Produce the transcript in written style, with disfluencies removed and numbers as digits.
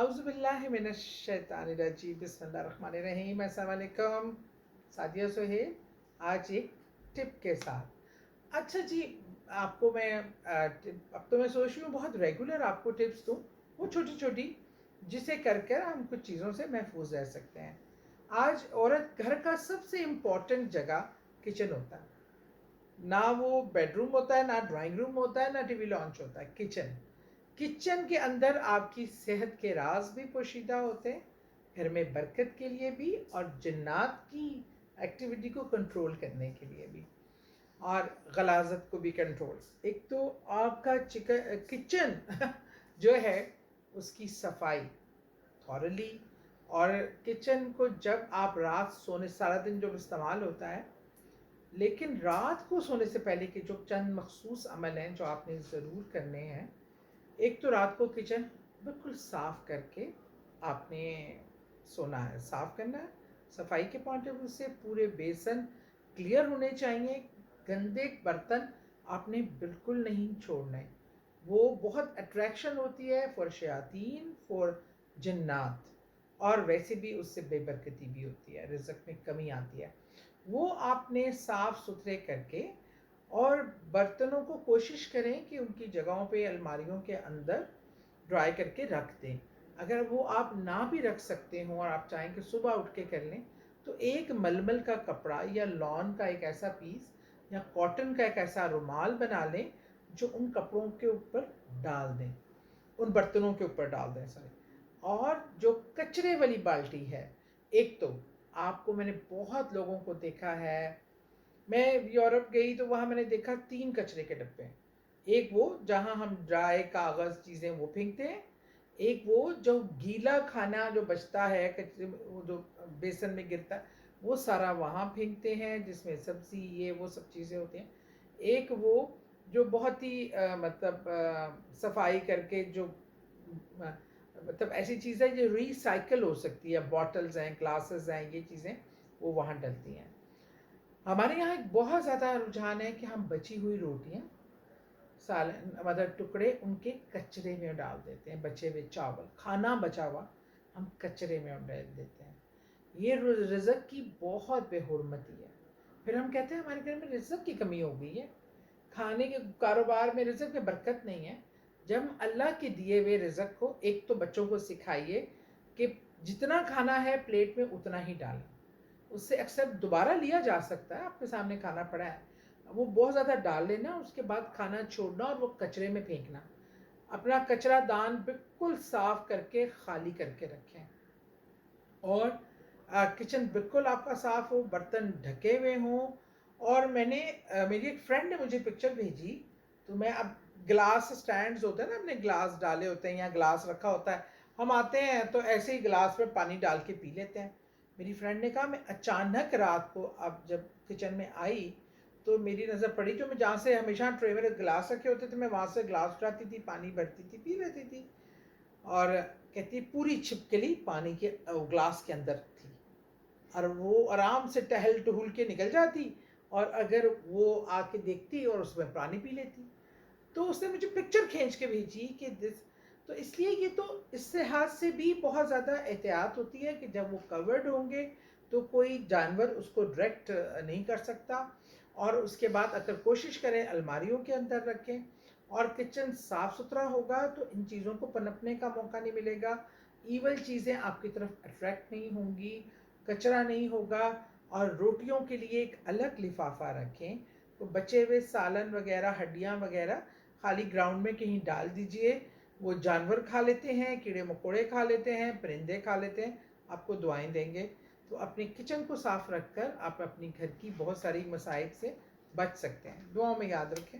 औज़ुबिल्लाहि मिनश्शैतानिर्रजीम बिस्मिल्लाहिर्रहमानिर्रहीम। अस्सलाम वालेकुम सादिया सुहेल, आज एक टिप के साथ। अच्छा जी, आपको मैं अब तो मैं सोच रही हूँ बहुत रेगुलर आपको टिप्स दूँ, वो छोटी छोटी, जिसे कर कर हम कुछ चीज़ों से महफूज रह सकते हैं। आज औरत घर का सबसे इम्पोर्टेंट जगह किचन होता है। ना वो बेडरूम होता है, ना ड्राइंग रूम होता है, ना टीवी लॉन्च होता है, किचन। किचन के अंदर आपकी सेहत के राज भी पोशीदा होते हैं, घर में बरकत के लिए भी और जन्नात की एक्टिविटी को कंट्रोल करने के लिए भी, और गलाजत को भी कंट्रोल। एक तो आपका किचन जो है उसकी सफाई थॉरली, और किचन को जब आप रात सोने, सारा दिन जो इस्तेमाल होता है, लेकिन रात को सोने से पहले के जो चंद मखसूस अमल हैं जो आपने ज़रूर करने हैं। एक तो रात को किचन बिल्कुल साफ़ करके आपने सोना है, साफ़ करना है। सफाई के पॉइंट ऑफ व्यू से पूरे बेसन क्लियर होने चाहिए, गंदे बर्तन आपने बिल्कुल नहीं छोड़ने। वो बहुत अट्रैक्शन होती है फॉर शयातीन, फॉर जन्नात, और वैसे भी उससे बेबरकती भी होती है, रिज़्क़ में कमी आती है। वो आपने साफ़ सुथरे करके, और बर्तनों को कोशिश करें कि उनकी जगहों पे अलमारियों के अंदर ड्राई करके रख दें। अगर वो आप ना भी रख सकते हों और आप चाहें कि सुबह उठ के कर लें, तो एक मलमल का कपड़ा या लॉन का एक ऐसा पीस या कॉटन का एक ऐसा रुमाल बना लें जो उन कपड़ों के ऊपर डाल दें, उन बर्तनों के ऊपर डाल दें, सॉरी। और जो कचरे वाली बाल्टी है, एक तो आपको, मैंने बहुत लोगों को देखा है, मैं यूरोप गई तो वहाँ मैंने देखा 3 कचरे के डब्बे। एक वो जहाँ हम ड्राई कागज़ चीज़ें वो फेंकते हैं, एक वो जो गीला खाना जो बचता है कचरे में, वो जो बेसन में गिरता है, वो सारा वहाँ फेंकते हैं, जिसमें सब्ज़ी ये वो सब चीज़ें होती हैं। एक वो जो बहुत ही सफाई करके जो मतलब ऐसी चीज़ है जो रिसाइकिल हो सकती है, बॉटल्स हैं, ग्लासेस हैं, ये चीज़ें वो वहाँ डलती हैं। हमारे यहाँ एक बहुत ज़्यादा रुझान है कि हम बची हुई रोटियाँ, सालन, मतलब टुकड़े, उनके कचरे में डाल देते हैं। बचे हुए चावल, खाना बचा हुआ, हम कचरे में डाल देते हैं। ये रिज़्क़ की बहुत बेहुरमती है। फिर हम कहते हैं हमारे घर में रिज़्क़ की कमी हो गई है, खाने के कारोबार में रिज़्क़ में बरकत नहीं है। जब हम अल्लाह के दिए हुए रिज़्क़ को, एक तो बच्चों को सिखाइए कि जितना खाना है प्लेट में उतना ही डालें। उससे अक्सर दोबारा लिया जा सकता है, आपके सामने खाना पड़ा है, वो बहुत ज़्यादा डाल लेना, उसके बाद खाना छोड़ना और वो कचरे में फेंकना। अपना कचरा दान बिल्कुल साफ़ करके खाली करके रखें, और किचन बिल्कुल आपका साफ़ हो, बर्तन ढके हुए हों। और मैंने मेरी एक फ्रेंड ने मुझे पिक्चर भेजी, तो मैं अब ग्लास स्टैंड्स होते हैं ना, अपने ग्लास डाले होते हैं या ग्लास रखा होता है, हम आते हैं तो ऐसे ही ग्लास में पानी डाल के पी लेते हैं। मेरी फ्रेंड ने कहा, मैं अचानक रात को अब जब किचन में आई तो मेरी नज़र पड़ी, जो मैं जहाँ से हमेशा ट्रे में ग्लास रखे होते थे, मैं वहाँ से ग्लास उठाती थी, पानी भरती थी, पी लेती थी। और कहती पूरी छिपकली पानी के ग्लास के अंदर थी, और वो आराम से टहल टहल के निकल जाती, और अगर वो आके देखती और उसमें पानी पी लेती। तो उसने मुझे पिक्चर खींच के भेजी कि दिस, तो इसलिए ये तो इस लिहाज से भी बहुत ज़्यादा एहतियात होती है कि जब वो कवर्ड होंगे तो कोई जानवर उसको डायरेक्ट नहीं कर सकता। और उसके बाद अगर कोशिश करें अलमारियों के अंदर रखें, और किचन साफ़ सुथरा होगा तो इन चीज़ों को पनपने का मौका नहीं मिलेगा, ईवल चीज़ें आपकी तरफ अट्रैक्ट नहीं होंगी, कचरा नहीं होगा। और रोटियों के लिए एक अलग लिफाफा रखें, तो बचे हुए सालन वगैरह, हड्डियाँ वगैरह खाली ग्राउंड में कहीं डाल दीजिए। वो जानवर खा लेते हैं, कीड़े मकोड़े खा लेते हैं, परिंदे खा लेते हैं, आपको दुआएं देंगे। तो अपने किचन को साफ़ रखकर आप अपनी घर की बहुत सारी मसाइब से बच सकते हैं। दुआओं में याद रखें।